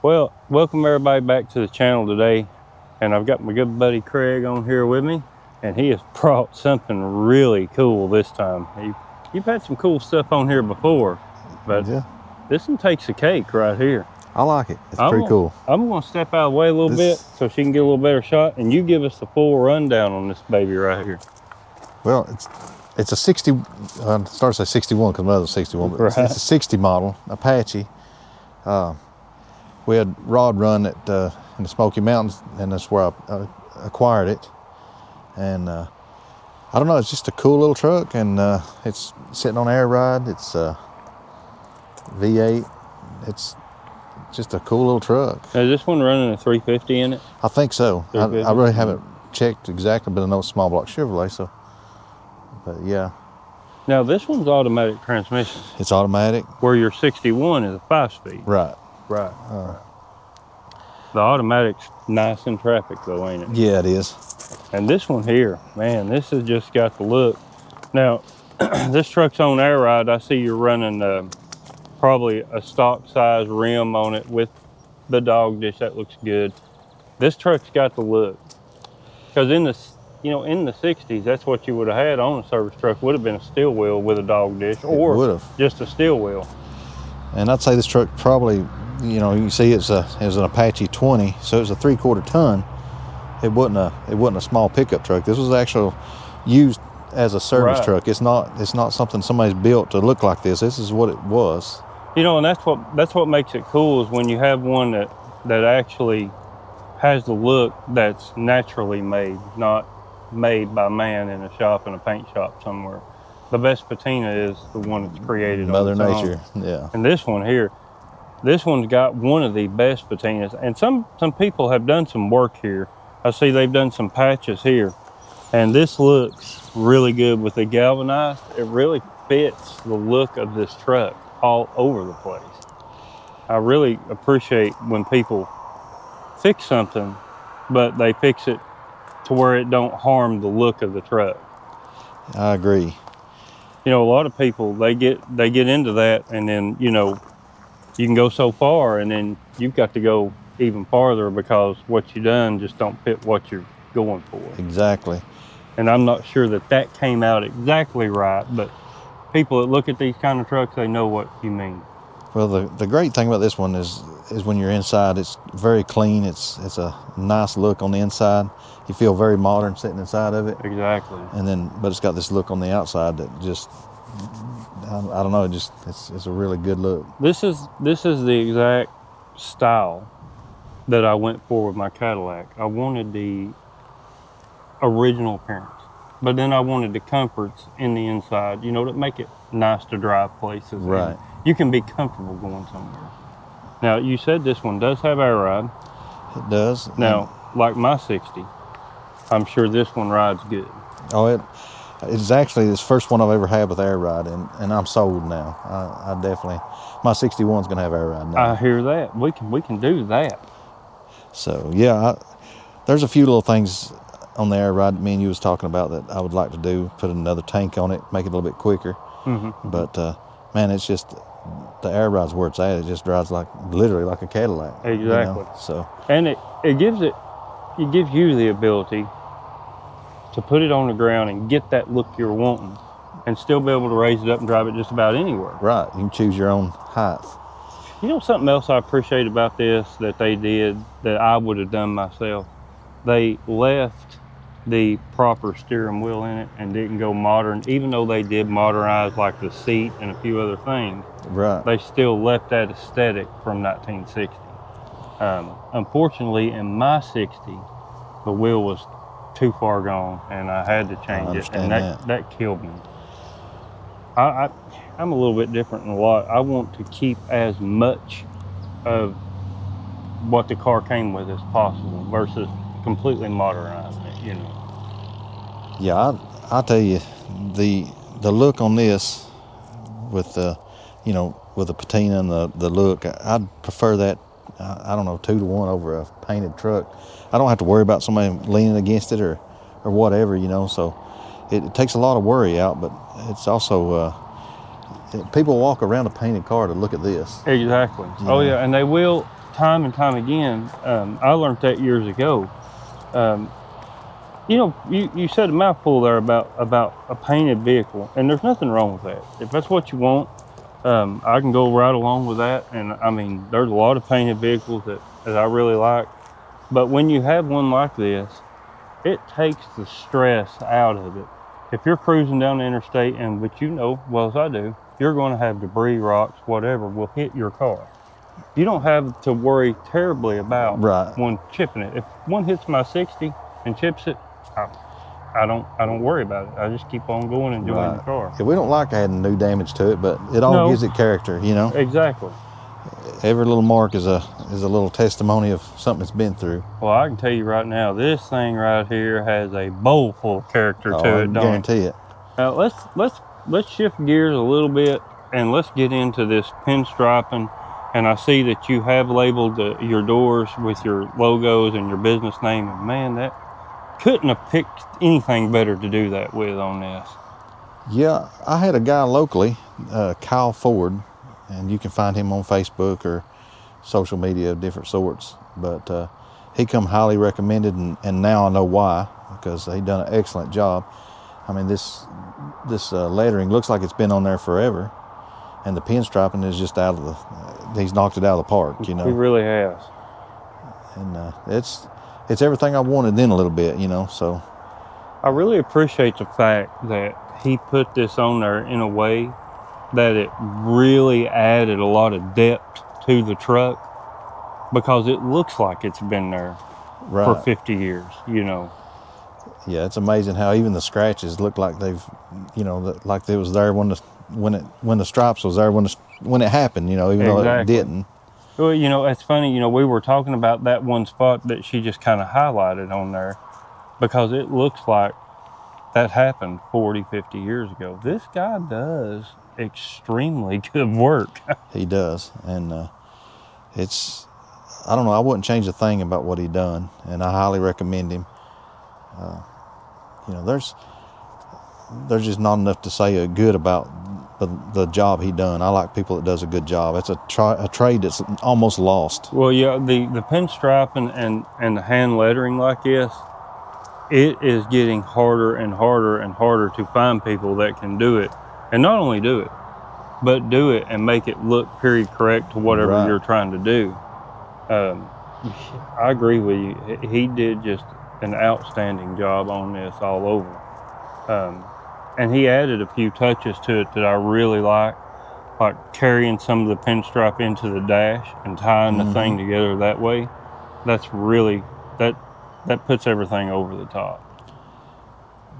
Well, welcome everybody back to the channel today. And I've got my good buddy Craig on here with me, and he has brought something really cool this time. You've had some cool stuff on here before, but yeah, this one takes the cake right here. I like it. It's pretty cool. I'm gonna step out of the way a little bit so she can get a little better shot, and you give us the full rundown on this baby right here. Well, it's a 60, starts at 61 because my other's 61, but right. It's a 60 model Apache. We had rod run in the Smoky Mountains, and that's where I acquired it. And I don't know, it's just a cool little truck, and it's sitting on air ride. It's V8. It's just a cool little truck. Is this one running a 350 in it? I think so. I really haven't checked exactly, but I know it's small block Chevrolet, so, but yeah. Now this one's automatic transmission. It's automatic. Where your 61 is a 5-speed. Right. Right. The automatic's nice in traffic though, ain't it? Yeah, it is. And this one here, man, this has just got the look. Now, this truck's on air ride. I see you're running probably a stock size rim on it with the dog dish. That looks good. This truck's got the look. Because in the 60s, that's what you would have had on a service truck. Would have been a steel wheel with a dog dish, or just a steel wheel. And I'd say this truck probably, you can see it's an Apache 20, so it's a 3/4 ton. It wasn't a small pickup truck. This was actually used as a service truck. It's not something somebody's built to look like this. This is what it was. And that's what makes it cool, is when you have one that actually has the look that's naturally made, not made by man in a shop, in a paint shop somewhere. The best patina is the one that's created Mother on its Nature, own. yeah. And this one here, this one's got one of the best patinas. And some people have done some work here. I see they've done some patches here. And this looks really good with the galvanized. It really fits the look of this truck all over the place. I really appreciate when people fix something, but they fix it to where it don't harm the look of the truck. I agree. A lot of people, they get into that, and then, you can go so far, and then you've got to go even farther because what you done just don't fit what you're going for. Exactly. And I'm not sure that came out exactly right, but people that look at these kind of trucks, they know what you mean. Well, the great thing about this one is when you're inside, it's very clean. It's a nice look on the inside. You feel very modern sitting inside of it. Exactly. But it's got this look on the outside that just, I don't know, it's a really good look. This is the exact style that I went for with my Cadillac. I wanted the original appearance, but then I wanted the comforts in the inside, to make it nice to drive places. Right. You can be comfortable going somewhere. Now, you said this one does have air ride. It does. Now, like my 60, I'm sure this one rides good. Oh, it's actually this first one I've ever had with air ride, and I'm sold now. I definitely, my 61's gonna have air ride now. I hear that. We can do that. So yeah, there's a few little things on the air ride that me and you was talking about that I would like to do. Put another tank on it, make it a little bit quicker. Mm-hmm. But man, it's just the air ride's where it's at. It just drives literally like a Cadillac. Exactly. So and it gives you the ability to put it on the ground and get that look you're wanting, and still be able to raise it up and drive it just about anywhere. Right. You can choose your own height. Something else I appreciate about this that they did that I would have done myself, they left the proper steering wheel in it and didn't go modern. Even though they did modernize like the seat and a few other things, right, they still left that aesthetic from 1960. Unfortunately, in my 60, the wheel was too far gone, and I had to change it, and that killed me. I'm a little bit different in a lot. I want to keep as much of what the car came with as possible versus completely modernizing it, Yeah, I'll tell you, the look on this with the, with the patina and the look, I'd prefer that, I don't know, 2-to-1 over a painted truck. I don't have to worry about somebody leaning against it or whatever, so it takes a lot of worry out, but it's also, people walk around a painted car to look at this. Exactly. Oh yeah, and they will time and time again, I learned that years ago. You know, you said a mouthful there about a painted vehicle, and there's nothing wrong with that. If that's what you want, I can go right along with that. And I mean, there's a lot of painted vehicles that I really like. But when you have one like this, it takes the stress out of it. If you're cruising down the interstate, but you know, well as I do, you're going to have debris, rocks, whatever will hit your car. You don't have to worry terribly about one chipping it. If one hits my 60 and chips it, I don't worry about it. I just keep on going and enjoying the car. Yeah, we don't like adding new damage to it, but it all gives it character, you know. Exactly. Every little mark is a little testimony of something it's been through. Well, I can tell you right now, this thing right here has a bowl full of character to it. I guarantee it. Now let's shift gears a little bit and let's get into this pinstriping. And I see that you have labeled your doors with your logos and your business name. And man, that couldn't have picked anything better to do that with on this. Yeah, I had a guy locally, Kyle Ford, and you can find him on Facebook or social media of different sorts. But he come highly recommended, and now I know why, because he done an excellent job. I mean, this lettering looks like it's been on there forever, and the pinstriping is just he's knocked it out of the park, you know. He really has. And it's everything I wanted then a little bit, you know, so. I really appreciate the fact that he put this on there in a way that it really added a lot of depth to the truck, because it looks like it's been there for 50 years, you know. Yeah, it's amazing how even the scratches look like they've, you know, like they was there when the stripes was there when it happened, you know, even though it didn't. Well, you know, it's funny, you know, we were talking about that one spot that she just kind of highlighted on there, because it looks like that happened 40, 50 years ago. This guy does extremely good work. He does, and I don't know, I wouldn't change a thing about what he done, and I highly recommend him. You know, there's just not enough to say good about the job he done. I like people that does a good job. It's a trade that's almost lost. Well, yeah, the pinstriping and the hand lettering like this, it is getting harder and harder and harder to find people that can do it. And not only do it, but do it and make it look period correct to whatever you're trying to do. I agree with you. He did just an outstanding job on this all over. And he added a few touches to it that I really like carrying some of the pinstripe into the dash and tying the thing together that way. That's really, that puts everything over the top.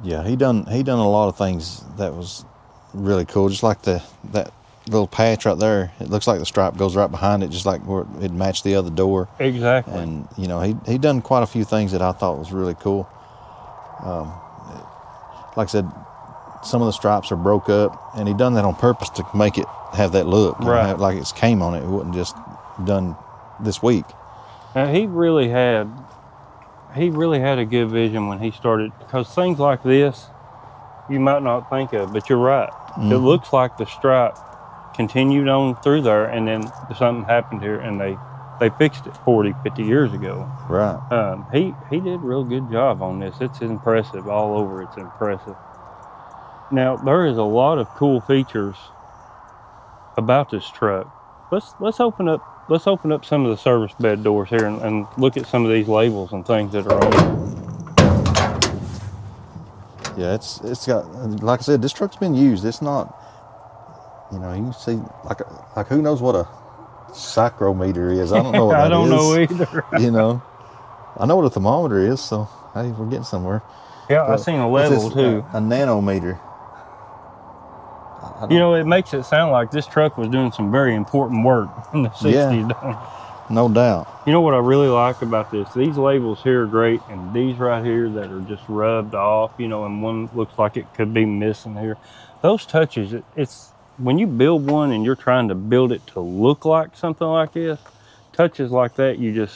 Yeah, he done a lot of things that was really cool. Just like that little patch right there, it looks like the stripe goes right behind it, just like where it matched the other door. Exactly. And you know, he done quite a few things that I thought was really cool. Like I said, some of the stripes are broke up, and he done that on purpose to make it have that look, right? Know, like it's came on it. It wasn't just done this week. Now, he really had a good vision when he started, because things like this you might not think of, but you're right. It looks like the stripe continued on through there, and then something happened here, and they fixed it 40, 50 years ago. Right. He did a real good job on this. It's impressive all over. It's impressive. Now, there is a lot of cool features about this truck. Let's open up some of the service bed doors here and look at some of these labels and things that are on it. Yeah, it's got, like I said, this truck's been used. It's not, you know, you can see like who knows what a psychrometer is. I don't know what that is. I don't know either. You know, I know what a thermometer is, so hey, we're getting somewhere. Yeah, I've seen a level too. A nanometer. You know, it makes it sound like this truck was doing some very important work in the 60s. Yeah, no doubt. You know what I really like about this? These labels here are great, and these right here that are just rubbed off, you know, and one looks like it could be missing here. Those touches, it's when you build one and you're trying to build it to look like something like this, touches like that you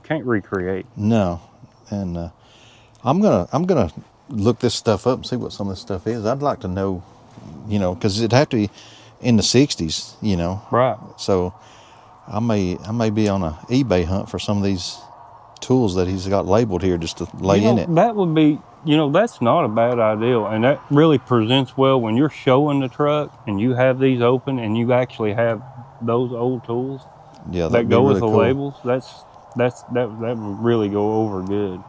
can't recreate. No, and I'm gonna look this stuff up and see what some of this stuff is. I'd like to know, you know, because it'd have to be in the 60s, you know. Right. So I may be on a eBay hunt for some of these tools that he's got labeled here just to lay in it. That would be, that's not a bad idea. And that really presents well when you're showing the truck and you have these open and you actually have those old tools Yeah, that that'd go be with really the cool. labels. That would really go over good.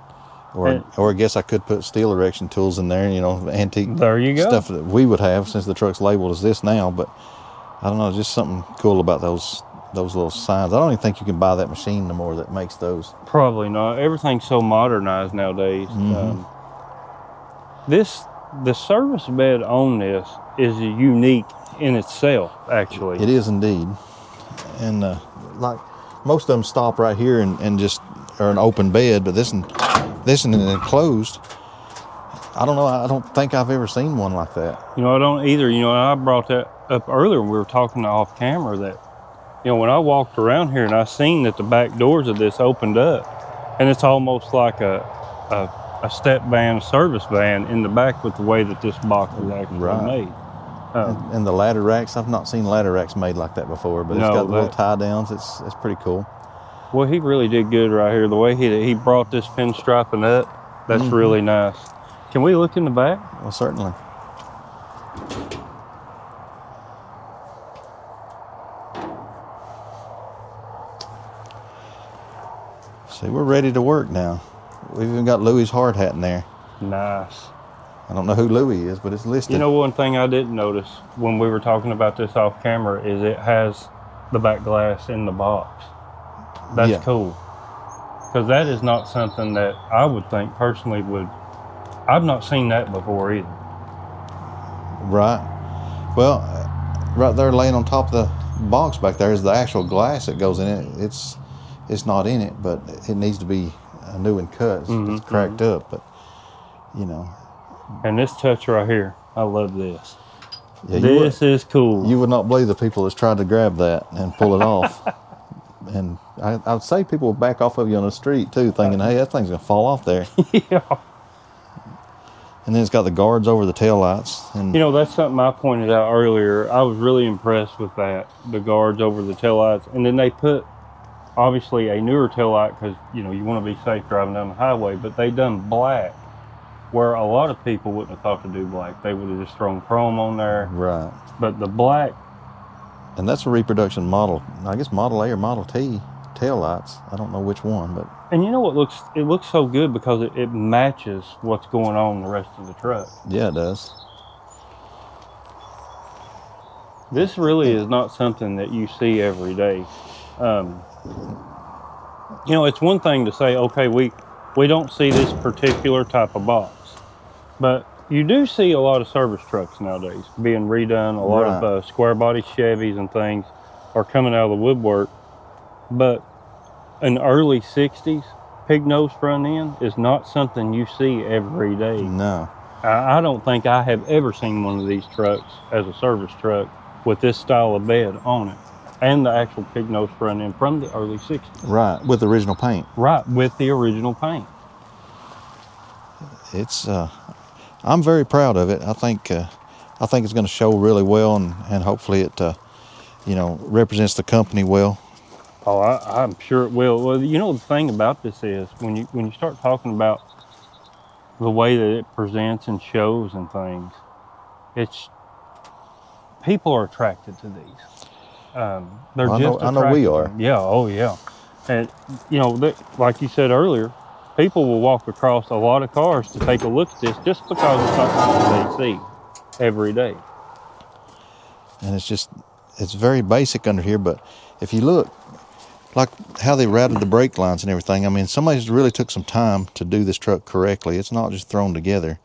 Or I guess I could put steel erection tools in there, antique There you go. stuff that we would have since the truck's labeled as this now. But I don't know, just something cool about those little signs. I don't even think you can buy that machine no more that makes those. Probably not. Everything's so modernized nowadays. Mm-hmm. The service bed on this is unique in itself, actually. It is indeed. And like most of them stop right here and just are an open bed, but this one is enclosed. I don't know. I don't think I've ever seen one like that. I don't either. I brought that up earlier when we were talking off camera that, when I walked around here and I seen that the back doors of this opened up, and it's almost like a step van, a service van in the back with the way that this box is actually made. And the ladder racks, I've not seen ladder racks made like that before, but it's got the little tie downs. It's pretty cool. Well, he really did good right here. The way he brought this pinstriping up, that's really nice. Can we look in the back? Well, certainly. See, we're ready to work now. We've even got Louie's hard hat in there. Nice. I don't know who Louie is, but it's listed. One thing I didn't notice when we were talking about this off camera is it has the back glass in the box. That's cool. Because that is not something that I would think personally I've not seen that before either. Right. Well, right there laying on top of the box back there is the actual glass that goes in it. It's not in it, but it needs to be new and cut. It's cracked up, but And this touch right here, I love this. Yeah, this is cool. You would not believe the people that's tried to grab that and pull it off. And I would say people would back off of you on the street too, thinking, hey, that thing's gonna fall off there. Yeah. And then it's got the guards over the taillights. And that's something I pointed out earlier. I was really impressed with that, the guards over the taillights. And then they put, obviously, a newer taillight because, you want to be safe driving down the highway, but they done black, where a lot of people wouldn't have thought to do black. They would have just thrown chrome on there. Right. But the black. And that's a reproduction model, I guess Model A or Model T taillights. I don't know which one, but. And it looks so good because it matches what's going on in the rest of the truck. Yeah, it does. This really is not something that you see every day. It's one thing to say, okay, we don't see this particular type of box, but you do see a lot of service trucks nowadays being redone. A lot of square body Chevys and things are coming out of the woodwork, but an early 60s pig nose front end is not something you see every day. No. I don't think I have ever seen one of these trucks as a service truck with this style of bed on it and the actual pig nose front end from the early 60s. Right, with the original paint. Right, with the original paint. It's I'm very proud of it. I think it's going to show really well, and hopefully it represents the company well. Oh, I'm sure it will. Well, the thing about this is when you start talking about the way that it presents and shows and things, people are attracted to these. I know we are. Yeah. Oh, yeah. And like you said earlier, people will walk across a lot of cars to take a look at this just because it's not something they see every day. And it's very basic under here, but if you look, like how they routed the brake lines and everything, I mean, somebody's really took some time to do this truck correctly. It's not just thrown together.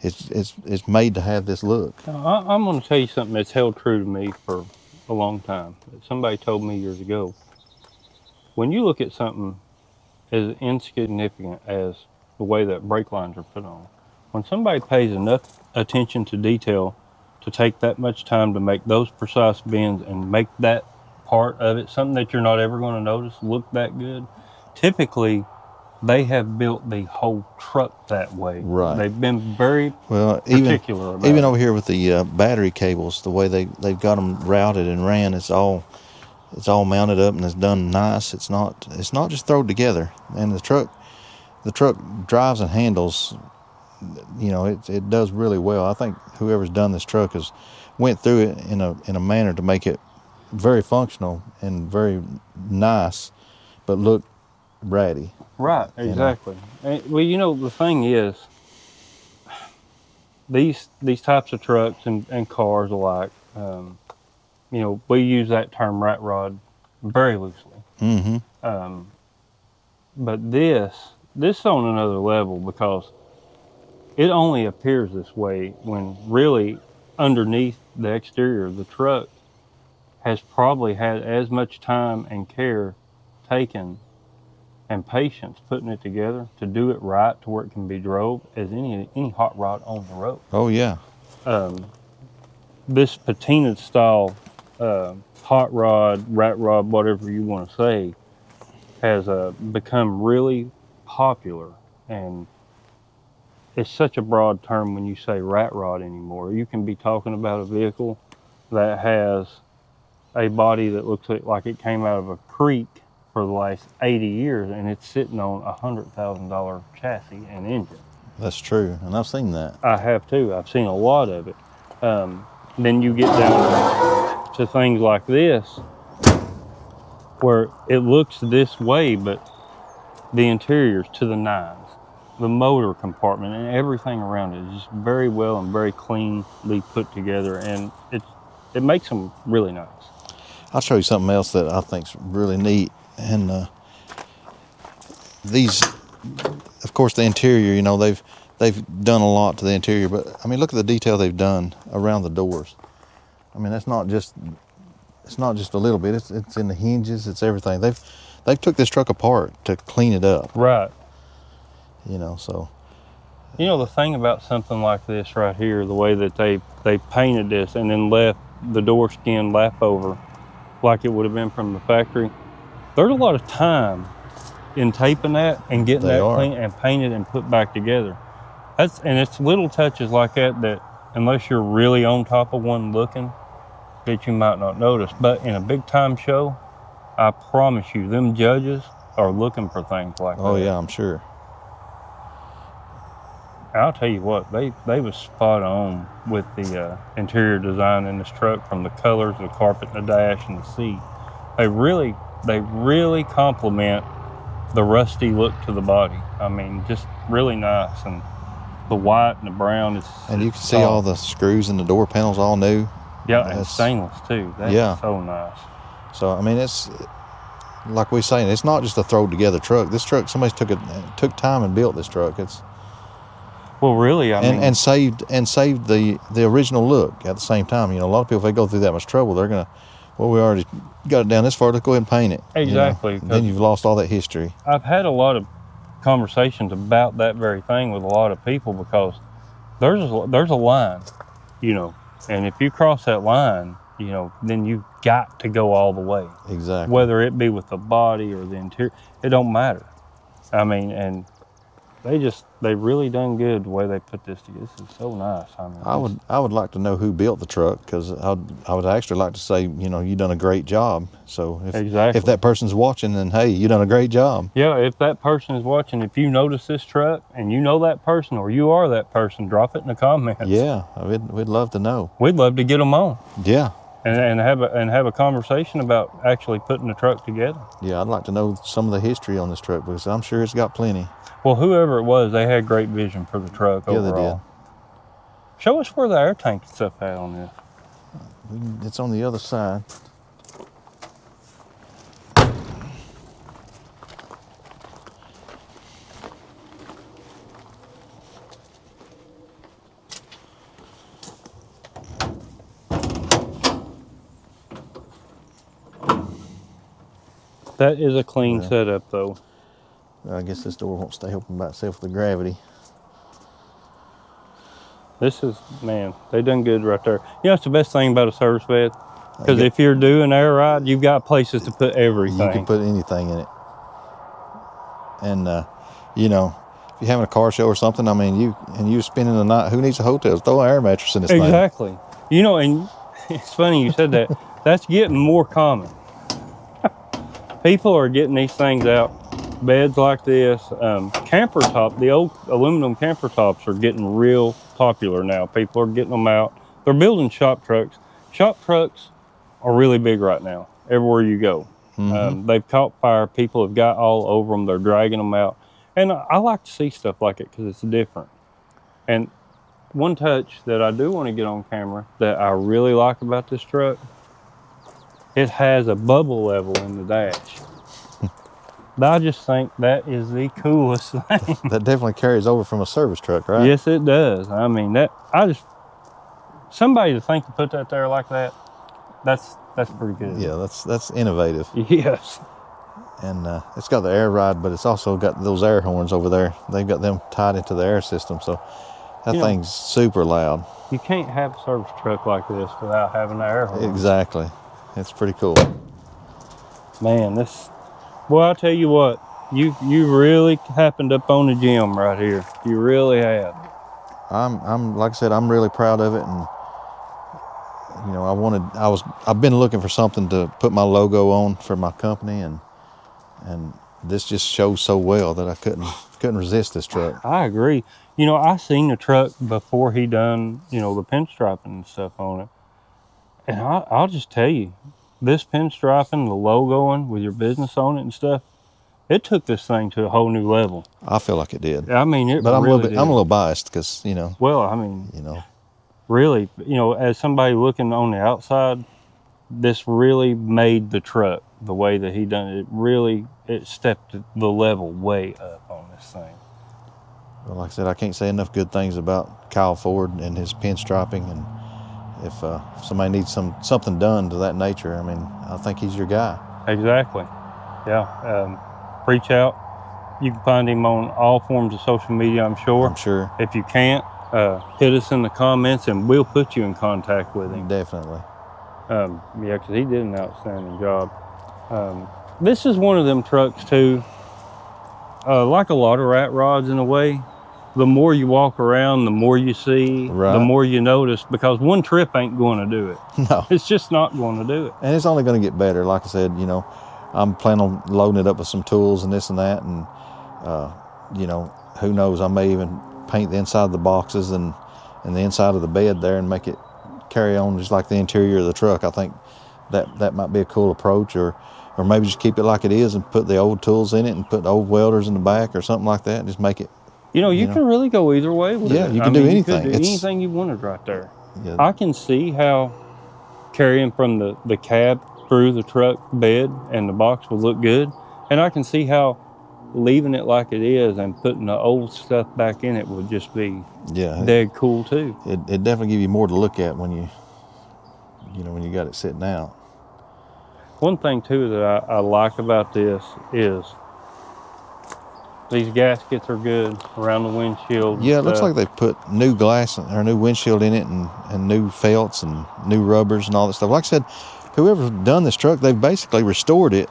It's made to have this look. I'm going to tell you something that's held true to me for a long time. Somebody told me years ago, when you look at something as insignificant as the way that brake lines are put on, when somebody pays enough attention to detail to take that much time to make those precise bends and make that part of it, something that you're not ever going to notice, look that good, typically they have built the whole truck that way. Right. They've been very particular about even it. over here with the battery cables, the way they've got them routed and ran, it's all it's all mounted up and it's done nice. It's not just thrown together. And the truck drives and handles, it does really well. I think whoever's done this truck has went through it in a manner to make it very functional and very nice, but look ratty. Right, exactly. Well, the thing is, these types of trucks and cars alike, we use that term rat rod very loosely. Mm-hmm. But this is on another level because it only appears this way when really underneath the exterior of the truck has probably had as much time and care taken and patience putting it together to do it right to where it can be drove as any hot rod on the road. Oh yeah. This patina style hot rod, rat rod, whatever you want to say, has become really popular, and it's such a broad term when you say rat rod anymore. You can be talking about a vehicle that has a body that looks like it came out of a creek for the last 80 years, and it's sitting on a $100,000 chassis and engine. That's true, and I've seen that. I have too. I've seen a lot of it. Then you get down to things like this, where it looks this way, but the interior's to the nines. The motor compartment and everything around it is just very well and very cleanly put together, and it makes them really nice. I'll show you something else that I think's really neat. And these, of course, the interior, they've done a lot to the interior, but I mean, look at the detail they've done around the doors. I mean, it's not just a little bit. It's in the hinges. It's everything. They've took this truck apart to clean it up. Right. So. The thing about something like this right here, the way that they painted this and then left the door skin lap over like it would have been from the factory, there's a lot of time in taping that and getting clean and painted and put back together. And it's little touches like that unless you're really on top of one looking, that you might not notice. But in a big time show, I promise you, them judges are looking for things like that. Oh yeah, I'm sure. I'll tell you what, they was spot on with the interior design in this truck, from the colors, the carpet, the dash, and the seat. They really complement the rusty look to the body. I mean, just really nice, and the white and the brown is. And you can see all the screws in the door panels, all new. Yeah, and stainless too. That's so nice. So I mean, it's like we saying, it's not just a throw together truck. This truck, somebody took time and built this truck. Well, really, I mean, and saved the original look at the same time. A lot of people, if they go through that much trouble, they're gonna, well, we already got it down this far, let's go ahead and paint it. Exactly. Then you've lost all that history. I've had a lot of conversations about that very thing with a lot of people, because there's a line, and if you cross that line, then you've got to go all the way. Exactly. Whether it be with the body or the interior, it don't matter. I mean, and they really done good the way they put this together. This is so nice. I mean, I would like to know who built the truck, because I would actually like to say, you done a great job. So if that person's watching, then hey, you done a great job. Yeah, if that person is watching, if you notice this truck and you know that person or you are that person, drop it in the comments. Yeah, we'd love to know. We'd love to get them on. Yeah. And have a conversation about actually putting the truck together. Yeah, I'd like to know some of the history on this truck, because I'm sure it's got plenty. Well, whoever it was, they had great vision for the truck overall. Yeah, they did. Show us where the air tank and stuff at on this. It's on the other side. That is a clean setup, though. I guess this door won't stay open by itself with the gravity. This is, man, they done good right there. It's the best thing about a service bed, because if you're doing air ride, you've got places to put everything. You can put anything in it. And, if you're having a car show or something, I mean, you're spending the night, who needs a hotel? Throw an air mattress in this thing. Exactly. And it's funny you said that. That's getting more common. People are getting these things out. Beds like this, camper top, the old aluminum camper tops are getting real popular now. People are getting them out. They're building shop trucks. Shop trucks are really big right now, everywhere you go. They've caught fire. People have got all over them. They're dragging them out. And I like to see stuff like it because it's different. And one touch that I do want to get on camera that I really like about this truck, it has a bubble level in the dash. I just think that is the coolest thing. That definitely carries over from a service truck, right? Yes, it does. I mean, somebody to think to put that there like that, that's pretty good. Yeah, that's innovative. Yes. And it's got the air ride, but it's also got those air horns over there. They've got them tied into the air system, so that thing's super loud. You can't have a service truck like this without having the air horns. Exactly. It's pretty cool. Man, well, I'll tell you what, you really happened up on the gem right here. You really have. I'm like I said, I'm really proud of it, and you know, I've been looking for something to put my logo on for my company, and this just shows so well that I couldn't resist this truck. I agree. You know, I seen the truck before he done, the pinstriping and stuff on it. And I'll just tell you, this pinstriping, the logoing with your business on it and stuff, it took this thing to a whole new level. I feel like it did. I mean, but I'm really I'm a little biased because, Well, I mean, really, as somebody looking on the outside, this really made the truck the way that he done it. It stepped the level way up on this thing. Well, like I said, I can't say enough good things about Kyle Ford and his pinstriping, and if somebody needs something done to that nature, I mean, I think he's your guy. Exactly. Yeah. Reach out. You can find him on all forms of social media, I'm sure. I'm sure. If you can't, hit us in the comments and we'll put you in contact with him. Definitely. Yeah, because he did an outstanding job. This is one of them trucks too, like a lot of rat rods in a way. The more you walk around, the more you see, right. The more you notice, because one trip ain't going to do it. No. It's just not going to do it. And it's only going to get better. Like I said, I'm planning on loading it up with some tools and this and that, and who knows, I may even paint the inside of the boxes and the inside of the bed there and make it carry on just like the interior of the truck. I think that might be a cool approach, or maybe just keep it like it is and put the old tools in it and put the old welders in the back or something like that and just make it. You can really go either way with it. Yeah, you can do anything. You could do anything you wanted right there. Yeah. I can see how carrying from the cab through the truck bed and the box would look good. And I can see how leaving it like it is and putting the old stuff back in it would just be dead cool too. It definitely give you more to look at when you got it sitting out. One thing too that I like about this is these gaskets are good around the windshield. Yeah, it looks like they put new glass or new windshield in it, and new felts and new rubbers and all that stuff. Like I said, whoever's done this truck, they've basically restored it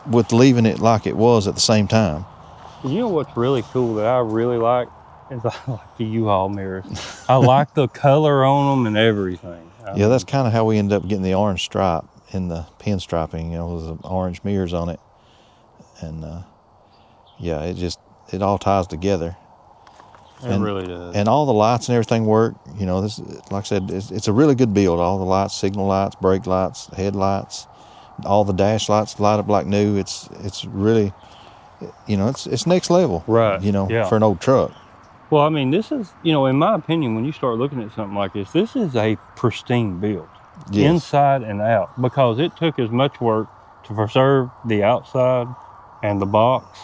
with leaving it like it was at the same time. You know what's really cool that I really like is I like the U-Haul mirrors. I like the color on them and everything. Yeah, that's kind of how we ended up getting the orange stripe in the pinstriping. With the orange mirrors on it, and it all ties together. It really does. And all the lights and everything work. This, like I said, it's a really good build. All the lights, signal lights, brake lights, headlights, all the dash lights light up like new. It's really, it's next level. Right. For an old truck. Well, I mean, this is, in my opinion, when you start looking at something like this is a pristine build, inside and out, because it took as much work to preserve the outside and the box,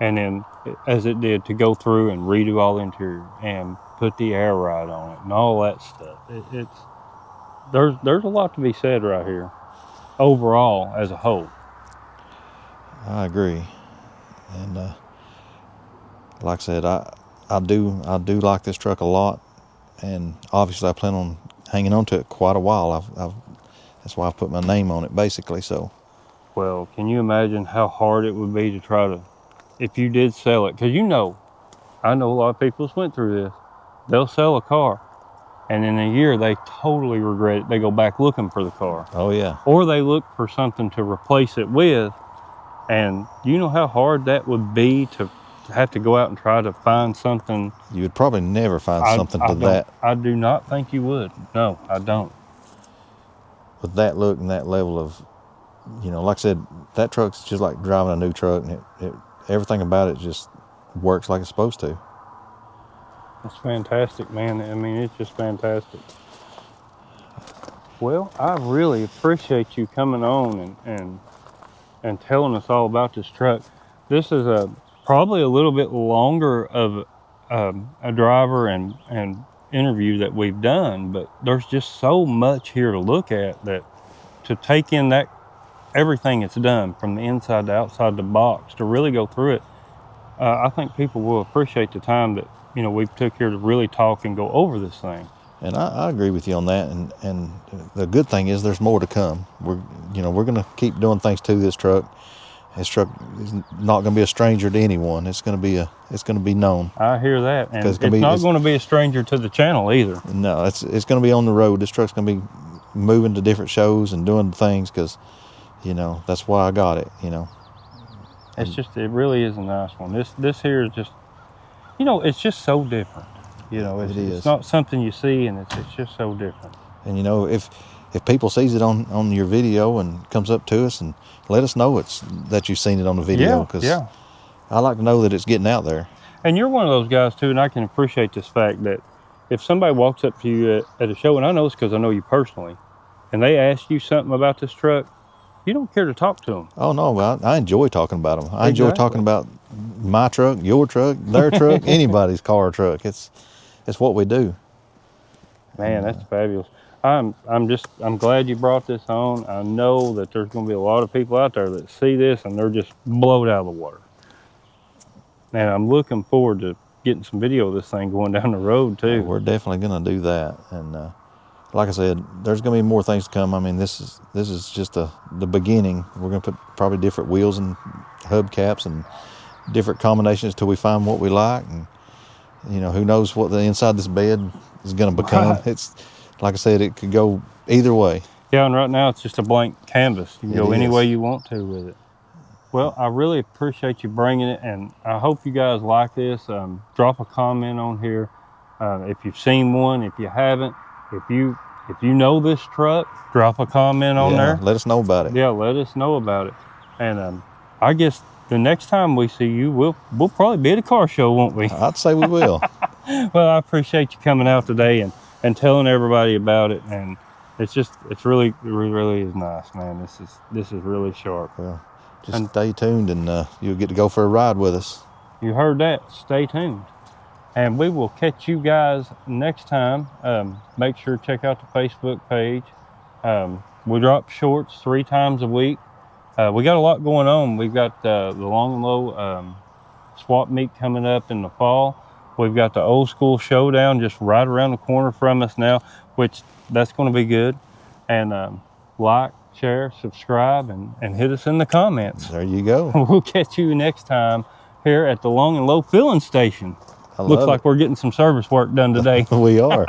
and then as it did to go through and redo all the interior and put the air ride on it and all that stuff. There's a lot to be said right here, overall as a whole. I agree, and like I said, I do like this truck a lot, and obviously I plan on hanging on to it quite a while. That's why I put my name on it, basically. So. Well, can you imagine how hard it would be to try to, if you did sell it? Because I know a lot of people that's went through this. They'll sell a car, and in a year they totally regret it. They go back looking for the car. Oh yeah. Or they look for something to replace it with, And you know how hard that would be to have to go out and try to find something. You would probably never find something to that. I do not think you would. No, I don't. With that look and that level of, like I said, that truck's just like driving a new truck, and everything about it just works like it's supposed to. It's fantastic, man. I mean, it's just fantastic. Well, I really appreciate you coming on and telling us all about this truck. This is probably a little bit longer of a driver and interview that we've done, but there's just so much here to look at that to take in that everything it's done from the inside to outside the box to really go through it. I think people will appreciate the time that we took here to really talk and go over this thing. And I agree with you on that. And the good thing is there's more to come. We're going to keep doing things to this truck. This truck is not going to be a stranger to anyone. It's going to be known. I hear that, and it's not going to be a stranger to the channel either. No, it's going to be on the road. This truck's going to be moving to different shows and doing things because, that's why I got it. It really is a nice one. This here is just, it's just so different. It's not something you see, and it's just so different. And if people sees it on your video and comes up to us and let us know that you've seen it on the video, because I like to know that it's getting out there. And you're one of those guys too, and I can appreciate this fact that if somebody walks up to you at a show, and I know this because I know you personally, and they ask you something about this truck, you don't care to talk to them. Oh no, I enjoy talking about them. I enjoy talking about my truck, your truck, their truck, anybody's car or truck. It's what we do. Man, that's fabulous. I'm glad you brought this on. I know that there's going to be a lot of people out there that see this and they're just blown out of the water. And I'm looking forward to getting some video of this thing going down the road too. We're definitely going to do that. And like I said, there's going to be more things to come. I mean, this is just the beginning. We're going to put probably different wheels and hubcaps and different combinations till we find what we like. And who knows what the inside this bed is going to become. Right. It's like I said, it could go either way. Yeah, and right now it's just a blank canvas. You can go any way you want to with it. Well, I really appreciate you bringing it, and I hope you guys like this. Drop a comment on here if you've seen one. If you haven't, if you know this truck, drop a comment on there. Let us know about it. Yeah, let us know about it. And I guess the next time we see you, we'll probably be at a car show, won't we? I'd say we will. Well, I appreciate you coming out today and telling everybody about it. And it's really is nice, man. This is really sharp. Well, just stay tuned, and you'll get to go for a ride with us. You heard that. Stay tuned. And we will catch you guys next time. Make sure to check out the Facebook page. We drop shorts 3 times a week. We got a lot going on. We've got the Long and Low swap meet coming up in the fall. We've got the Old School Showdown just right around the corner from us now, which that's going to be good. And like, share, subscribe, and hit us in the comments. There you go. We'll catch you next time here at the Long and Low filling station. Looks like we're getting some service work done today. We are.